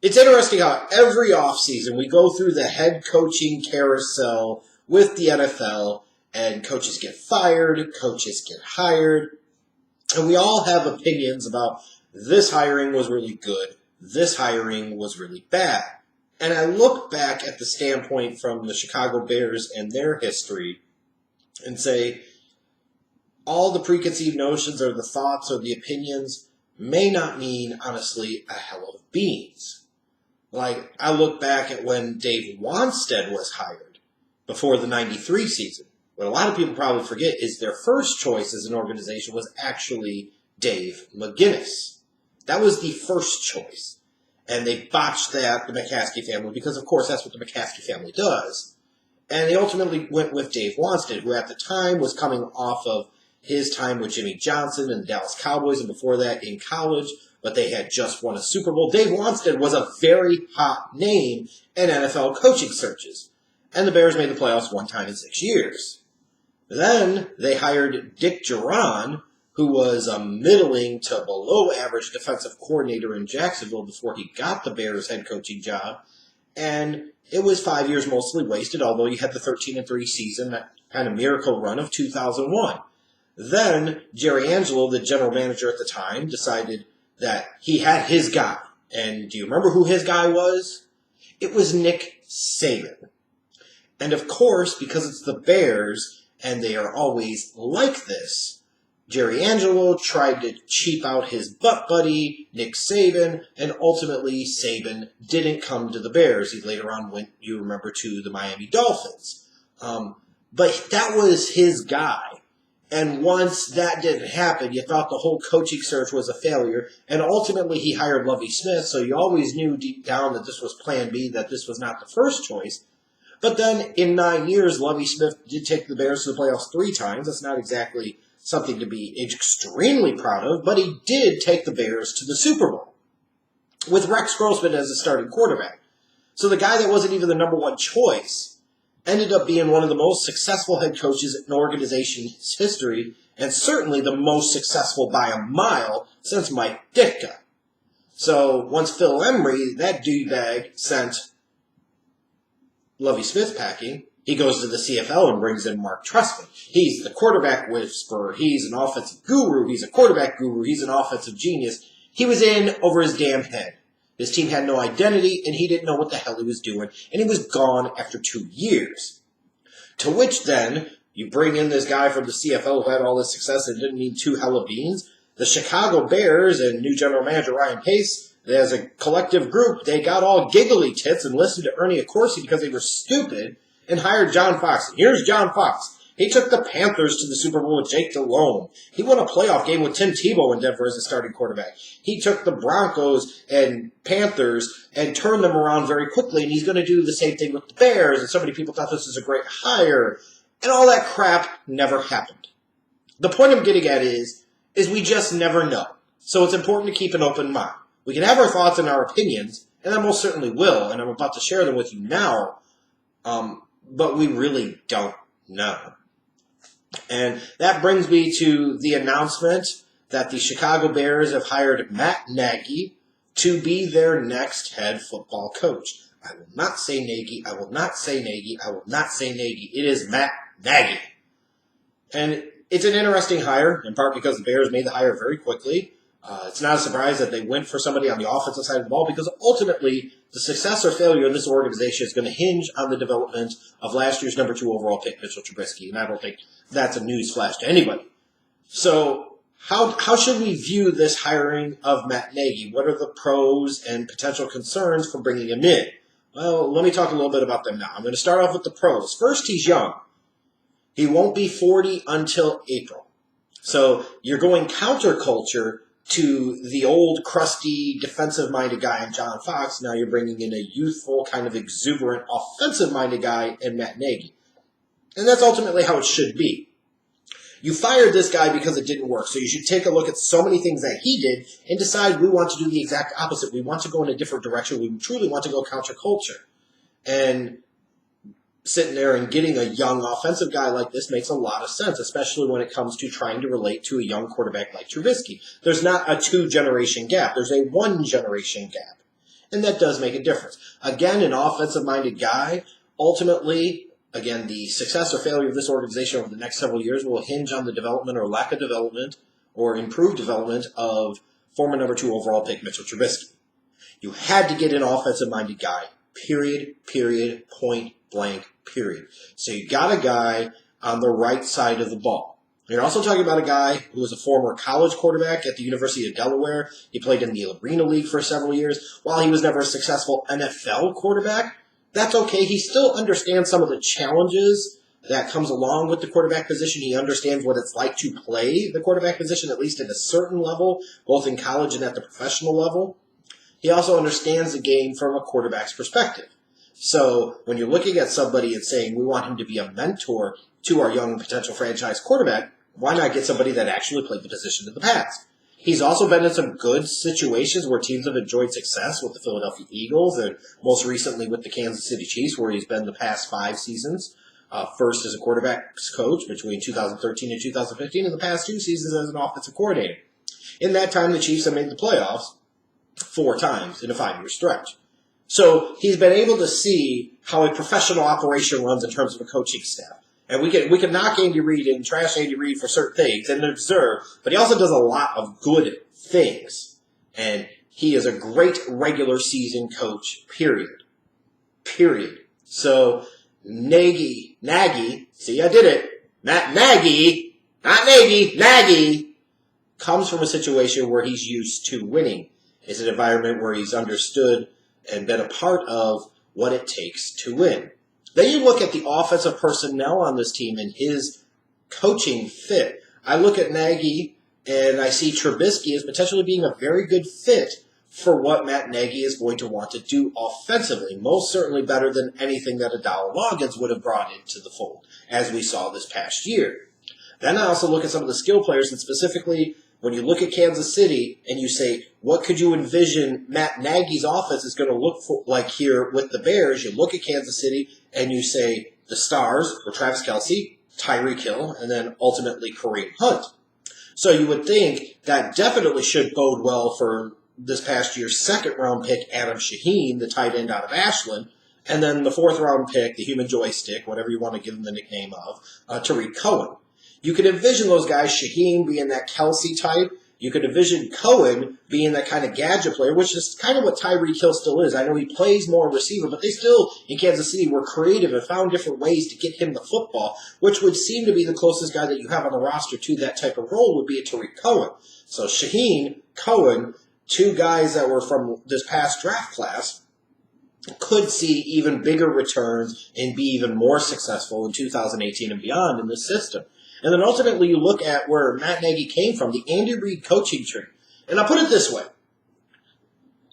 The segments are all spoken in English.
It's interesting how every offseason we go through the head coaching carousel with the NFL, and coaches get fired, coaches get hired, and we all have opinions about this hiring was really good, this hiring was really bad. And I look back at the standpoint from the Chicago Bears and their history and say, all the preconceived notions or the thoughts or the opinions may not mean, honestly, a hell of beans. Like, I look back at when Dave Wanstead was hired before the 93 season. What a lot of people probably forget is their first choice as an organization was actually Dave McGinnis. That was the first choice. And they botched that, the McCaskey family, because of course that's what the McCaskey family does. And they ultimately went with Dave Wanstead, who at the time was coming off of his time with Jimmy Johnson and the Dallas Cowboys, and before that in college, but they had just won a Super Bowl. Dave Wanstead was a very hot name in NFL coaching searches. And the Bears made the playoffs one time in 6 years. Then they hired Dick Duran, who was a middling to below average defensive coordinator in Jacksonville before he got the Bears head coaching job. And it was 5 years mostly wasted, although you had the 13-3 season, that kind of miracle run of 2001. Then Jerry Angelo, the general manager at the time, decided that he had his guy. And do you remember who his guy was? It was Nick Saban. And of course, because it's the Bears, and they are always like this, Jerry Angelo tried to cheap out his butt buddy, Nick Saban, and ultimately Saban didn't come to the Bears. He later on went, you remember, to the Miami Dolphins. But that was his guy. And once that didn't happen, you thought the whole coaching search was a failure. And ultimately he hired Lovie Smith, so you always knew deep down that this was plan B, that this was not the first choice. But then in 9 years, Lovie Smith did take the Bears to the playoffs 3 times. That's not exactly something to be extremely proud of, but he did take the Bears to the Super Bowl with Rex Grossman as the starting quarterback. So the guy that wasn't even the number one choice ended up being one of the most successful head coaches in organization's history, and certainly the most successful by a mile since Mike Ditka. So once Phil Emery, that douchebag, sent Lovie Smith packing, he goes to the CFL and brings in Mark Trestman. He's the quarterback whisperer. He's an offensive guru. He's a quarterback guru. He's an offensive genius. He was in over his damn head. His team had no identity, and he didn't know what the hell he was doing, and he was gone after 2 years. To which then, you bring in this guy from the CFL who had all this success and didn't need 2 hella beans. The Chicago Bears and new general manager Ryan Pace, as a collective group, they got all giggly tits and listened to Ernie Accorsi because they were stupid, and hired John Fox. And here's John Fox. He took the Panthers to the Super Bowl with Jake Delhomme. He won a playoff game with Tim Tebow in Denver as a starting quarterback. He took the Broncos and Panthers and turned them around very quickly, and he's going to do the same thing with the Bears, and so many people thought this was a great hire. And all that crap never happened. The point I'm getting at is we just never know. So it's important to keep an open mind. We can have our thoughts and our opinions, and I most certainly will, and I'm about to share them with you now, but we really don't know. And that brings me to the announcement that the Chicago Bears have hired Matt Nagy to be their next head football coach. I will not say Nagy. I will not say Nagy. I will not say Nagy. It is Matt Nagy. And it's an interesting hire, in part because the Bears made the hire very quickly. It's not a surprise that they went for somebody on the offensive side of the ball, because ultimately the success or failure in this organization is going to hinge on the development of last year's number 2 overall pick, Mitchell Trubisky, and I don't think that's a news flash to anybody. So how should we view this hiring of Matt Nagy? What are the pros and potential concerns for bringing him in? Well, let me talk a little bit about them now. I'm going to start off with the pros. First, he's young. He won't be 40 until April. So you're going counterculture to the old, crusty, defensive-minded guy in John Fox. Now you're bringing in a youthful, kind of exuberant, offensive-minded guy in Matt Nagy. And that's ultimately how it should be. You fired this guy because it didn't work, so you should take a look at so many things that he did and decide we want to do the exact opposite. We want to go in a different direction. We truly want to go counterculture. And sitting there and getting a young offensive guy like this makes a lot of sense, especially when it comes to trying to relate to a young quarterback like Trubisky. There's not a 2-generation gap. There's a 1-generation gap. And that does make a difference. Again, an offensive-minded guy, ultimately, again, the success or failure of this organization over the next several years will hinge on the development or lack of development or improved development of former number 2 overall pick Mitchell Trubisky. You had to get an offensive-minded guy, period, point blank, period. So you got a guy on the right side of the ball. You're also talking about a guy who was a former college quarterback at the University of Delaware. He played in the Arena League for several years. While he was never a successful NFL quarterback, that's okay. He still understands some of the challenges that comes along with the quarterback position. He understands what it's like to play the quarterback position, at least at a certain level, both in college and at the professional level. He also understands the game from a quarterback's perspective. So when you're looking at somebody and saying, we want him to be a mentor to our young potential franchise quarterback, why not get somebody that actually played the position in the past? He's also been in some good situations where teams have enjoyed success with the Philadelphia Eagles and most recently with the Kansas City Chiefs, where he's been the past 5 seasons. First as a quarterback's coach between 2013 and 2015, and the past 2 seasons as an offensive coordinator. In that time, the Chiefs have made the playoffs 4 times in a 5-year stretch. So he's been able to see how a professional operation runs in terms of a coaching staff. And we can knock Andy Reid and trash Andy Reid for certain things and observe, but he also does a lot of good things. And he is a great regular season coach, period. So Nagy, see, I did it. Nagy, comes from a situation where he's used to winning. It's an environment where he's understood and been a part of what it takes to win. Then you look at the offensive personnel on this team and his coaching fit. I look at Nagy and I see Trubisky as potentially being a very good fit for what Matt Nagy is going to want to do offensively. Most certainly better than anything that a Dowell Loggins would have brought into the fold, as we saw this past year. Then I also look at some of the skill players, and specifically when you look at Kansas City and you say, what could you envision Matt Nagy's offense is going to look like here with the Bears? You look at Kansas City and you say the stars were Travis Kelce, Tyreek Hill, and then ultimately Kareem Hunt. So you would think that definitely should bode well for this past year's 2nd-round pick, Adam Shaheen, the tight end out of Ashland, and then the 4th-round pick, the human joystick, whatever you want to give him the nickname of, Tariq Cohen. You could envision those guys, Shaheen being that Kelce type. You could envision Cohen being that kind of gadget player, which is kind of what Tyreek Hill still is. I know he plays more receiver, but they still, in Kansas City, were creative and found different ways to get him the football, which would seem to be the closest guy that you have on the roster to that type of role would be a Tariq Cohen. So Shaheen, Cohen, 2 guys that were from this past draft class, could see even bigger returns and be even more successful in 2018 and beyond in this system. And then ultimately you look at where Matt Nagy came from, the Andy Reid coaching tree. And I'll put it this way.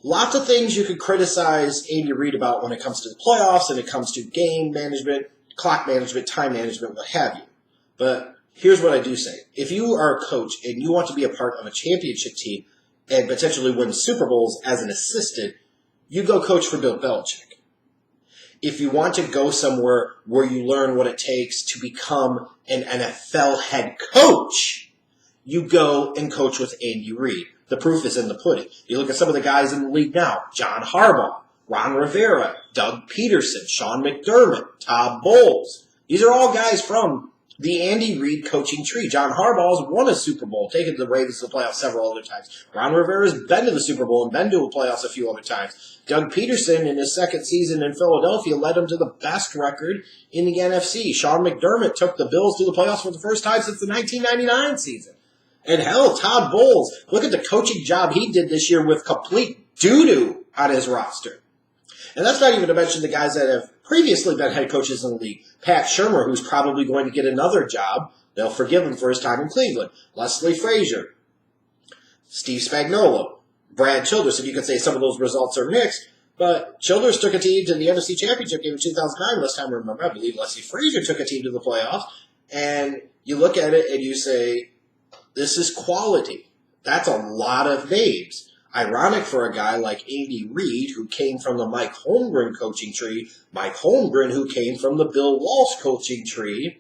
Lots of things you could criticize Andy Reid about when it comes to the playoffs and it comes to game management, clock management, time management, what have you. But here's what I do say. If you are a coach and you want to be a part of a championship team and potentially win Super Bowls as an assistant, you go coach for Bill Belichick. If you want to go somewhere where you learn what it takes to become an NFL head coach, you go and coach with Andy Reid. The proof is in the pudding. You look at some of the guys in the league now, John Harbaugh, Ron Rivera, Doug Peterson, Sean McDermott, Todd Bowles. These are all guys from the Andy Reid coaching tree. John Harbaugh's won a Super Bowl, taken the Ravens to the playoffs several other times. Ron Rivera's been to the Super Bowl and been to the playoffs a few other times. Doug Peterson, in his 2nd season in Philadelphia, led him to the best record in the NFC. Sean McDermott took the Bills to the playoffs for the first time since the 1999 season. And hell, Todd Bowles, look at the coaching job he did this year with complete doo-doo on his roster. And that's not even to mention the guys that have previously been head coaches in the league. Pat Shurmur, who's probably going to get another job. They'll forgive him for his time in Cleveland. Leslie Frazier, Steve Spagnuolo, Brad Childress. If you could say some of those results are mixed, but Childress took a team to the NFC Championship game in 2009. Last time I remember, I believe Leslie Frazier took a team to the playoffs. And you look at it and you say, this is quality. That's a lot of names. Ironic for a guy like Andy Reid, who came from the Mike Holmgren coaching tree, Mike Holmgren, who came from the Bill Walsh coaching tree,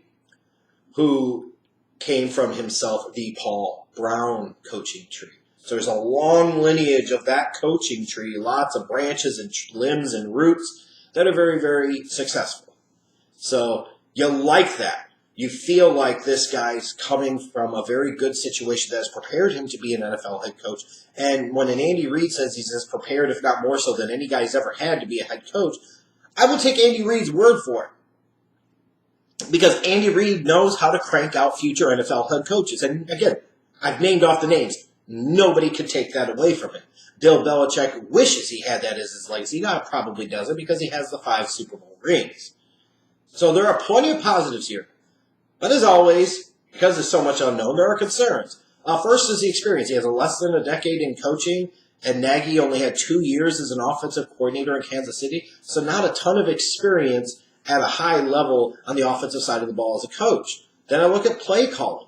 who came from himself the Paul Brown coaching tree. So there's a long lineage of that coaching tree, lots of branches and limbs and roots that are very, very successful. So you like that. You feel like this guy's coming from a very good situation that has prepared him to be an NFL head coach. And when an Andy Reid says he's as prepared, if not more so, than any guy's ever had to be a head coach, I will take Andy Reid's word for it. Because Andy Reid knows how to crank out future NFL head coaches. And again, I've named off the names. Nobody could take that away from him. Bill Belichick wishes he had that as his legacy. Now, probably doesn't because he has the 5 Super Bowl rings. So there are plenty of positives here. But as always, because there's so much unknown, there are concerns. First is the experience. He has less than a decade in coaching, and Nagy only had 2 years as an offensive coordinator in Kansas City, so not a ton of experience at a high level on the offensive side of the ball as a coach. Then I look at play calling.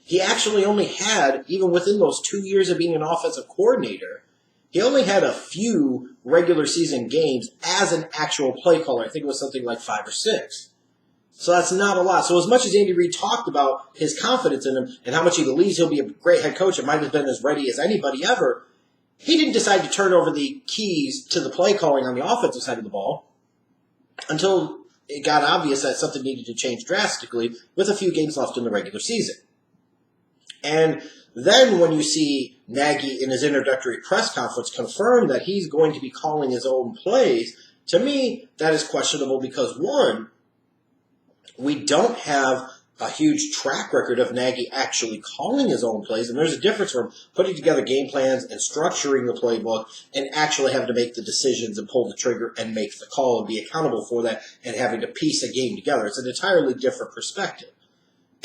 He actually only had, even within those 2 years of being an offensive coordinator, he only had a few regular season games as an actual play caller. I think it was something like 5 or 6. So that's not a lot. So as much as Andy Reid talked about his confidence in him and how much he believes he'll be a great head coach and might have been as ready as anybody ever, he didn't decide to turn over the keys to the play calling on the offensive side of the ball until it got obvious that something needed to change drastically with a few games left in the regular season. And then when you see Nagy in his introductory press conference confirm that he's going to be calling his own plays, to me, that is questionable because, one, we don't have a huge track record of Nagy actually calling his own plays, and there's a difference from putting together game plans and structuring the playbook and actually having to make the decisions and pull the trigger and make the call and be accountable for that and having to piece a game together. It's an entirely different perspective.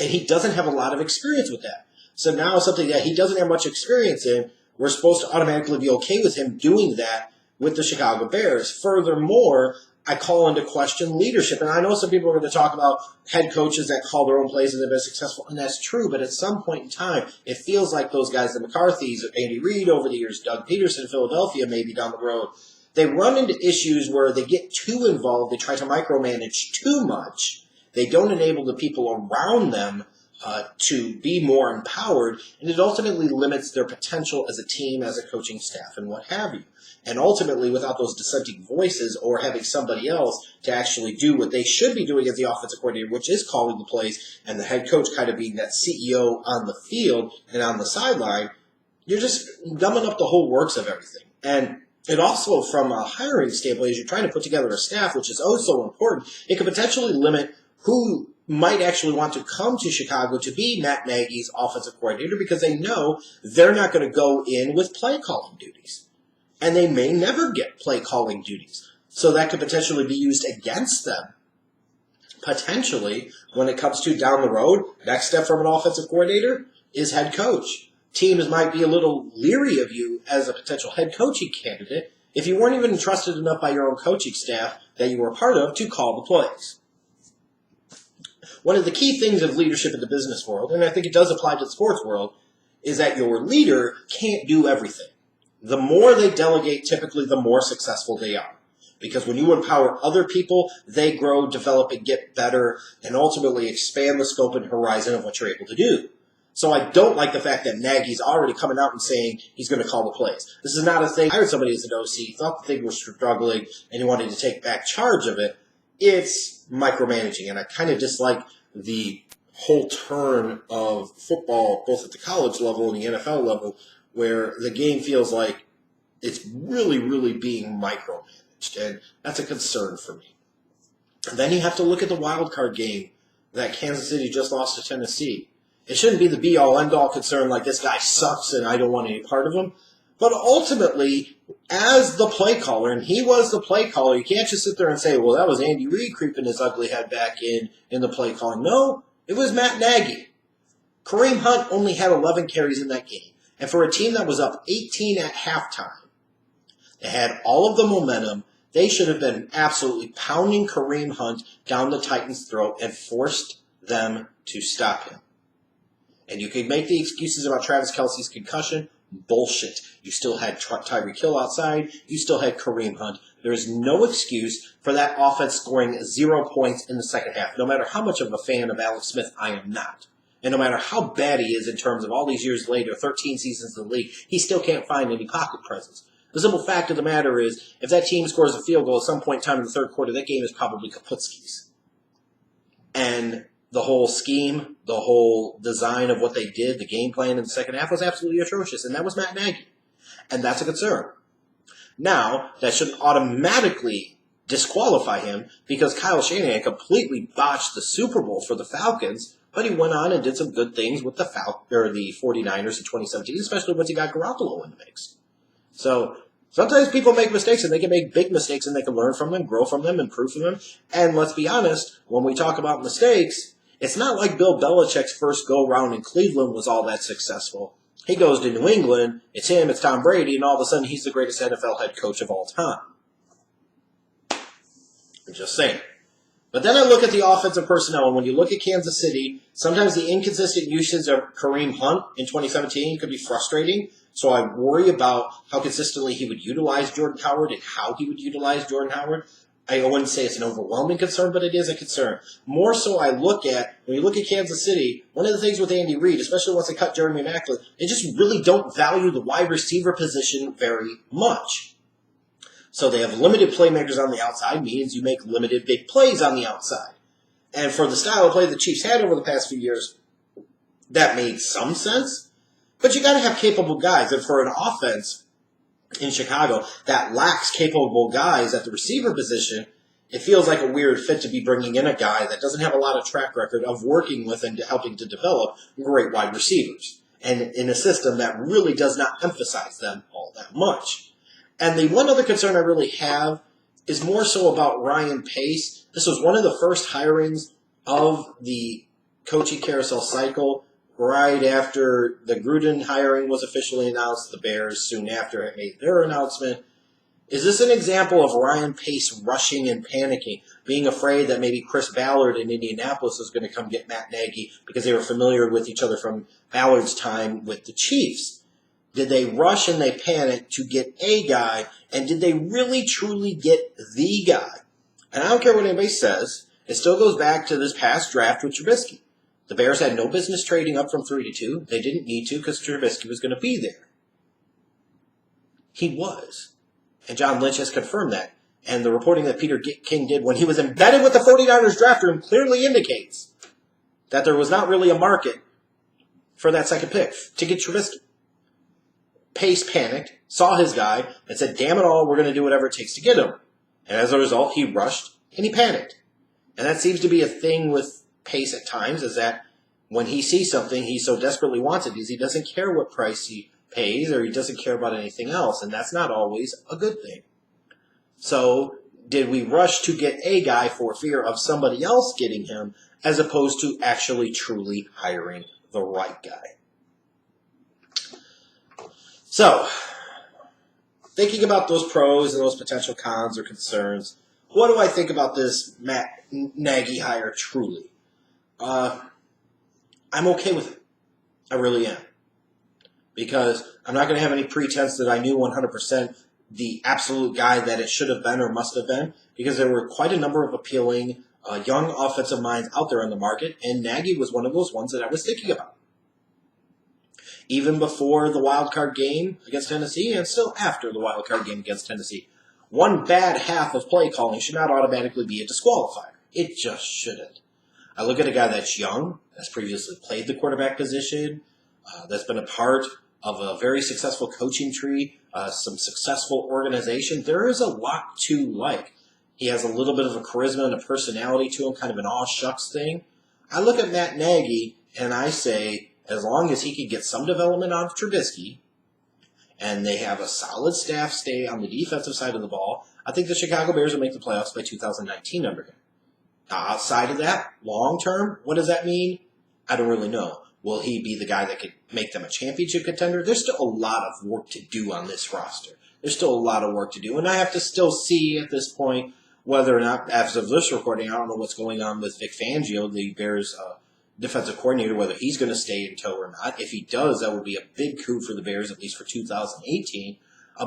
And he doesn't have a lot of experience with that. So now something that he doesn't have much experience in, we're supposed to automatically be okay with him doing that with the Chicago Bears. Furthermore, I call into question leadership. And I know some people are going to talk about head coaches that call their own plays and they've been successful, and that's true. But at some point in time, it feels like those guys, the McCarthys, Andy Reid over the years, Doug Peterson in Philadelphia maybe down the road, they run into issues where they get too involved. They try to micromanage too much. They don't enable the people around them to be more empowered, and it ultimately limits their potential as a team, as a coaching staff, and what have you. And ultimately, without those dissenting voices or having somebody else to actually do what they should be doing as the offensive coordinator, which is calling the plays, and the head coach kind of being that CEO on the field and on the sideline, you're just gumming up the whole works of everything. And it also, from a hiring standpoint, as you're trying to put together a staff, which is oh so important, it could potentially limit who might actually want to come to Chicago to be Matt Nagy's offensive coordinator because they know they're not going to go in with play calling duties. And they may never get play calling duties. So that could potentially be used against them. Potentially, when it comes to down the road, next step from an offensive coordinator is head coach. Teams might be a little leery of you as a potential head coaching candidate if you weren't even entrusted enough by your own coaching staff that you were a part of to call the plays. One of the key things of leadership in the business world, and I think it does apply to the sports world, is that your leader can't do everything. The more they delegate, typically the more successful they are. Because when you empower other people, they grow, develop, and get better, and ultimately expand the scope and horizon of what you're able to do. So I don't like the fact that Nagy's already coming out and saying he's going to call the plays. This is not a thing. I hired somebody as an OC, thought the thing was struggling, and he wanted to take back charge of it. It's micromanaging, and I kind of dislike the whole turn of football, both at the college level and the NFL level, where the game feels like it's really, really being micromanaged, and that's a concern for me. And then you have to look at the wild card game that Kansas City just lost to Tennessee. It shouldn't be the be-all, end-all concern like this guy sucks and I don't want any part of him. But ultimately, as the play caller, and he was the play caller, you can't just sit there and say, well, that was Andy Reid creeping his ugly head back in the play calling. No, it was Matt Nagy. Kareem Hunt only had 11 carries in that game. And for a team that was up 18 at halftime, they had all of the momentum. They should have been absolutely pounding Kareem Hunt down the Titans' throat and forced them to stop him. And you could make the excuses about Travis Kelce's concussion. Bullshit. You still had Tyreek Hill outside. You still had Kareem Hunt. There is no excuse for that offense scoring 0 points in the second half, no matter how much of a fan of Alex Smith I am not. And no matter how bad he is in terms of all these years later, 13 seasons in the league, he still can't find any pocket presence. The simple fact of the matter is, if that team scores a field goal at some point in time in the third quarter, that game is probably Kaputski's. And the whole scheme, the whole design of what they did, the game plan in the second half was absolutely atrocious, and that was Matt Nagy. And that's a concern. Now, that shouldn't automatically disqualify him because Kyle Shanahan completely botched the Super Bowl for the Falcons, but he went on and did some good things with the 49ers in 2017, especially once he got Garoppolo in the mix. So sometimes people make mistakes, and they can make big mistakes, and they can learn from them, grow from them, improve from them. And let's be honest, when we talk about mistakes, it's not like Bill Belichick's first go-round in Cleveland was all that successful. He goes to New England, it's him, it's Tom Brady, and all of a sudden he's the greatest NFL head coach of all time. I'm just saying. But then I look at the offensive personnel, and when you look at Kansas City, sometimes the inconsistent usage of Kareem Hunt in 2017 could be frustrating. So I worry about how consistently he would utilize Jordan Howard and how he would utilize Jordan Howard. I wouldn't say it's an overwhelming concern, but it is a concern. More so I look at, when you look at Kansas City, one of the things with Andy Reid, especially once they cut Jeremy Maclin, they just really don't value the wide receiver position very much. So they have limited playmakers on the outside, means you make limited big plays on the outside. And for the style of play the Chiefs had over the past few years, that made some sense. But you got to have capable guys. And for an offense in Chicago that lacks capable guys at the receiver position, it feels like a weird fit to be bringing in a guy that doesn't have a lot of track record of working with and helping to develop great wide receivers. And in a system that really does not emphasize them all that much. And the one other concern I really have is more so about Ryan Pace. This was one of the first hirings of the coaching carousel cycle right after the Gruden hiring was officially announced. The Bears soon after had made their announcement. Is this an example of Ryan Pace rushing and panicking, being afraid that maybe Chris Ballard in Indianapolis was going to come get Matt Nagy because they were familiar with each other from Ballard's time with the Chiefs? Did they rush and they panic to get a guy, and did they really truly get the guy? And I don't care what anybody says, it still goes back to this past draft with Trubisky. The Bears had no business trading up from 3 to 2. They didn't need to because Trubisky was going to be there. He was. And John Lynch has confirmed that. And the reporting that Peter King did when he was embedded with the 49ers draft room clearly indicates that there was not really a market for that second pick to get Trubisky. Pace panicked, saw his guy, and said, damn it all, we're going to do whatever it takes to get him. And as a result, he rushed and he panicked. And that seems to be a thing with Pace at times, is that when he sees something he so desperately wants it, is he doesn't care what price he pays or he doesn't care about anything else, and that's not always a good thing. So, did we rush to get a guy for fear of somebody else getting him as opposed to actually truly hiring the right guy? So, thinking about those pros and those potential cons or concerns, what do I think about this Matt Nagy hire truly? I'm okay with it. I really am. Because I'm not going to have any pretense that I knew 100% the absolute guy that it should have been or must have been, because there were quite a number of appealing young offensive minds out there in the market, and Nagy was one of those ones that I was thinking about. Even before the wild card game against Tennessee, and still after the wild card game against Tennessee. One bad half of play calling should not automatically be a disqualifier. It just shouldn't. I look at a guy that's young, that's previously played the quarterback position, that's been a part of a very successful coaching tree, some successful organization. There is a lot to like. He has a little bit of a charisma and a personality to him, kind of an aw shucks thing. I look at Matt Nagy and I say, as long as he can get some development out of Trubisky, and they have a solid staff stay on the defensive side of the ball, I think the Chicago Bears will make the playoffs by 2019 under him. Outside of that, long term, what does that mean? I don't really know. Will he be the guy that could make them a championship contender? There's still a lot of work to do on this roster. There's still a lot of work to do, and I have to still see at this point whether or not, as of this recording, I don't know what's going on with Vic Fangio, the Bears' defensive coordinator, whether he's going to stay in tow or not. If he does, that would be a big coup for the Bears, at least for 2018.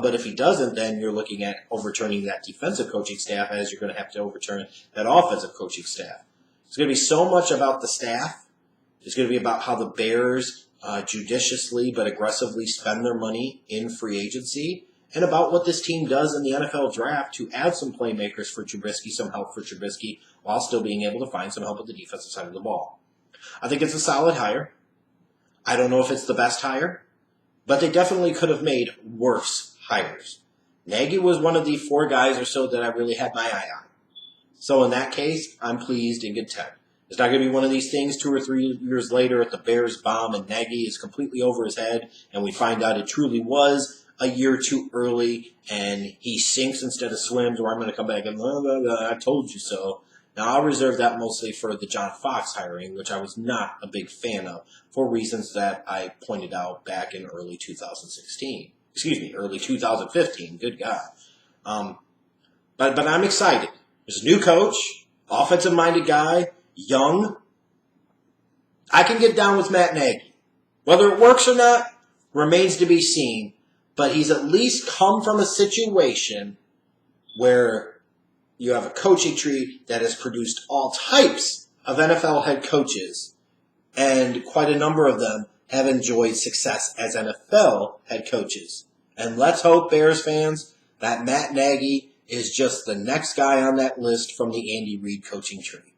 But if he doesn't, then you're looking at overturning that defensive coaching staff as you're going to have to overturn that offensive coaching staff. It's going to be so much about the staff It's going to be about how the Bears judiciously but aggressively spend their money in free agency, and about what this team does in the NFL draft to add some playmakers for Trubisky, some help for Trubisky, while still being able to find some help at the defensive side of the ball. I think it's a solid hire. I don't know if it's the best hire, but they definitely could have made worse hires. Nagy was one of the 4 guys or so that I really had my eye on. So in that case, I'm pleased and content. It's not going to be one of these things 2 or 3 years later at the Bears bomb and Nagy is completely over his head and we find out it truly was a year too early and he sinks instead of swims, or I'm going to come back and I told you so. Now, I'll reserve that mostly for the John Fox hiring, which I was not a big fan of for reasons that I pointed out back in early 2016. Excuse me, early 2015. Good God. But I'm excited. There's a new coach, offensive-minded guy, young. I can get down with Matt Nagy. Whether it works or not remains to be seen, but he's at least come from a situation where you have a coaching tree that has produced all types of NFL head coaches, and quite a number of them have enjoyed success as NFL head coaches. And let's hope, Bears fans, that Matt Nagy is just the next guy on that list from the Andy Reid coaching tree.